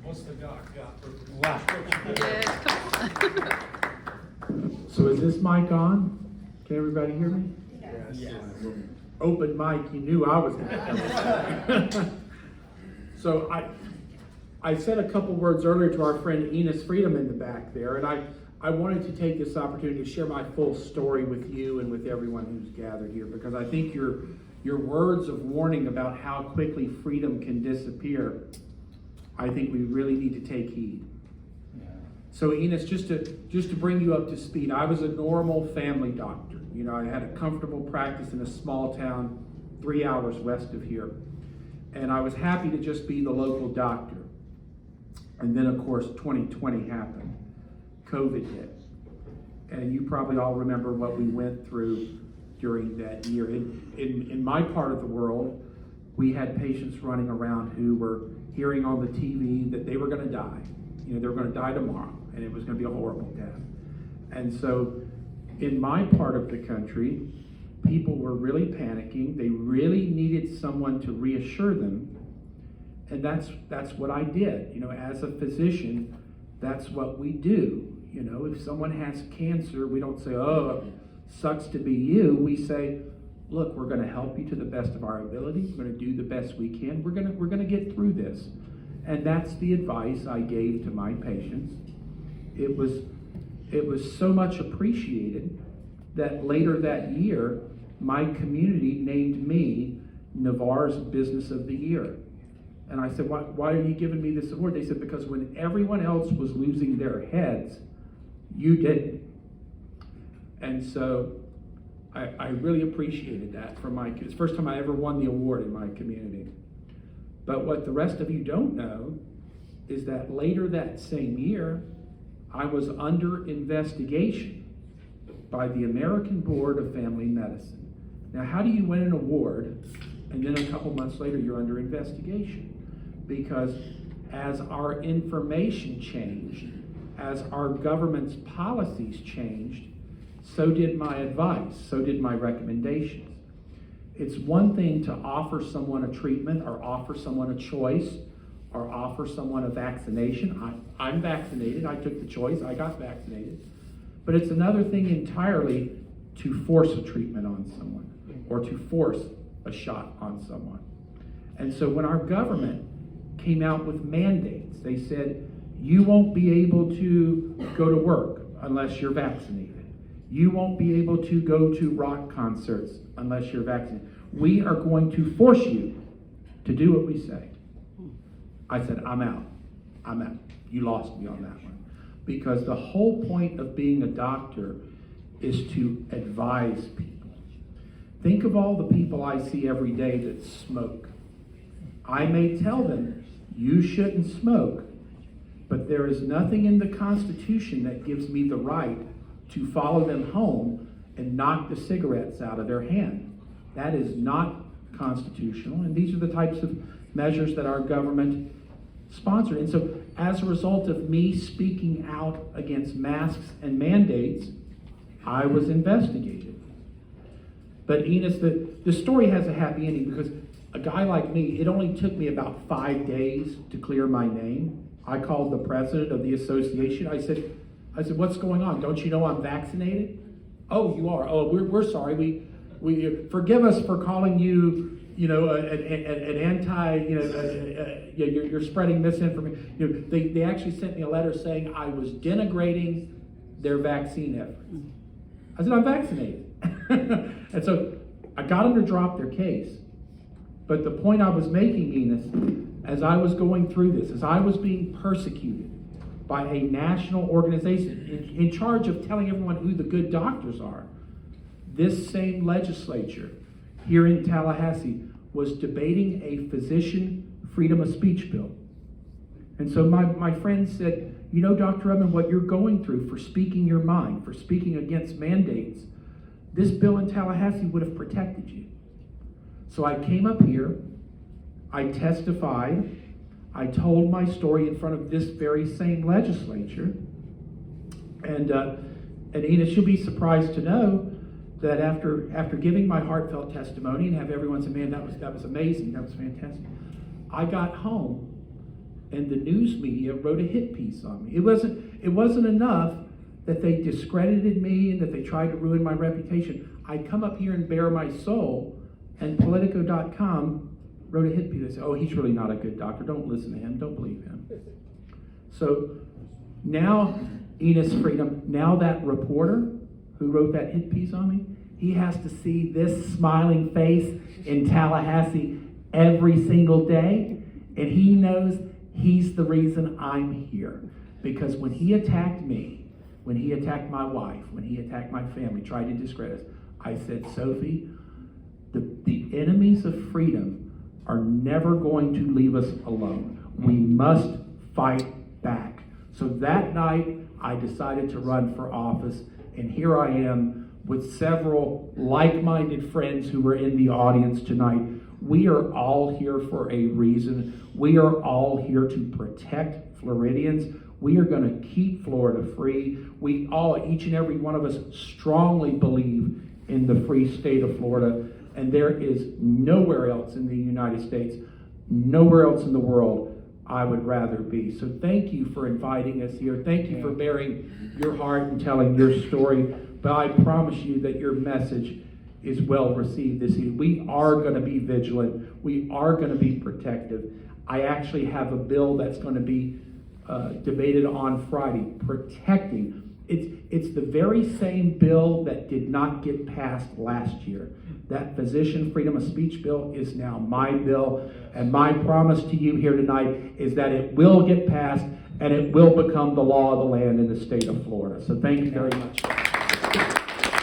What's the doc got for Wow. Yes, come on. So is this mic on? Can everybody hear me? Yes. Open mic, you knew I was gonna. So I said a couple words earlier to our friend Enes Freedom in the back there, and I wanted to take this opportunity to share my full story with you and with everyone who's gathered here, because I think your words of warning about how quickly freedom can disappear, I think we really need to take heed. So Enes, just to bring you up to speed, I was a normal family doctor. You know, I had a comfortable practice in a small town 3 hours west of here. And I was happy to just be the local doctor. And then, of course, 2020 happened. COVID hit. And you probably all remember what we went through during that year. In my part of the world, we had patients running around who were hearing on the TV that they were going to die. You know, they were going to die tomorrow, and it was going to be a horrible death. And so in my part of the country, people were really panicking. They really needed someone to reassure them. And that's what I did. You know, as a physician, that's what we do. You know, if someone has cancer, we don't say, oh, sucks to be you. We say, look, we're going to help you to the best of our ability. We're going to do the best we can. We're going to get through this. And that's the advice I gave to my patients. It was so much appreciated that later that year, my community named me Navarre's Business of the Year. And I said, why are you giving me this award? They said, because when everyone else was losing their heads, you didn't. And so I really appreciated that from my kids. It's the first time I ever won the award in my community. But what the rest of you don't know is that later that same year, I was under investigation by the American Board of Family Medicine. Now, how do you win an award and then a couple months later you're under investigation? Because as our information changed, as our government's policies changed, so did my advice, so did my recommendations. It's one thing to offer someone a treatment or offer someone a choice or offer someone a vaccination. I'm vaccinated, I took the choice, I got vaccinated. But it's another thing entirely to force a treatment on someone or to force a shot on someone. And so when our government came out with mandates, they said, you won't be able to go to work unless you're vaccinated. You won't be able to go to rock concerts unless you're vaccinated. We are going to force you to do what we say. I said, I'm out. You lost me on that one. Because the whole point of being a doctor is to advise people. Think of all the people I see every day that smoke. I may tell them, you shouldn't smoke, but there is nothing in the Constitution that gives me the right to follow them home and knock the cigarettes out of their hand. That is not constitutional, and these are the types of measures that our government sponsored. And so as a result of me speaking out against masks and mandates, I was investigated. But Enes, the story has a happy ending, because a guy like me, it only took me about 5 days to clear my name. I called the president of the association. I said, what's going on? Don't you know I'm vaccinated? Oh, you are. Oh, we're sorry. We forgive us for calling you, you know, an anti, you know, you're spreading misinformation. You know, they actually sent me a letter saying I was denigrating their vaccine efforts. I said, I'm vaccinated. And so I got them to drop their case. But the point I was making, Enes, as I was going through this, as I was being persecuted by a national organization in charge of telling everyone who the good doctors are, this same legislature here in Tallahassee was debating a physician freedom of speech bill. And so my friend said, you know, Dr. Edmond, what you're going through for speaking your mind, for speaking against mandates, this bill in Tallahassee would have protected you. So I came up here, I testified, I told my story in front of this very same legislature, and Enes, you'll be surprised to know that after giving my heartfelt testimony and have everyone say, man, that was amazing, that was fantastic, I got home and the news media wrote a hit piece on me. It wasn't enough that they discredited me and that they tried to ruin my reputation. I'd come up here and bare my soul, and Politico.com wrote a hit piece. They said, oh, he's really not a good doctor. Don't listen to him. Don't believe him. So now, Enes Freedom, now that reporter who wrote that hit piece on me, he has to see this smiling face in Tallahassee every single day, and he knows he's the reason I'm here. Because when he attacked me, when he attacked my wife, when he attacked my family, tried to discredit us, I said, Sophie, the enemies of freedom are never going to leave us alone. We must fight back. So that night, I decided to run for office, and here I am with several like-minded friends who were in the audience tonight. We are all here for a reason. We are all here to protect Floridians. We are going to keep Florida free. We all, each and every one of us, strongly believe in the free state of Florida, and there is nowhere else in the United States, nowhere else in the world I would rather be. So thank you for inviting us here. Thank you for bearing your heart and telling your story. But I promise you that your message is well received this evening. We are going to be vigilant. We are going to be protective. I actually have a bill that's going to be debated on Friday, protecting. It's the very same bill that did not get passed last year. That physician freedom of speech bill is now my bill, and my promise to you here tonight is that it will get passed and it will become the law of the land in the state of Florida. So thank you very much.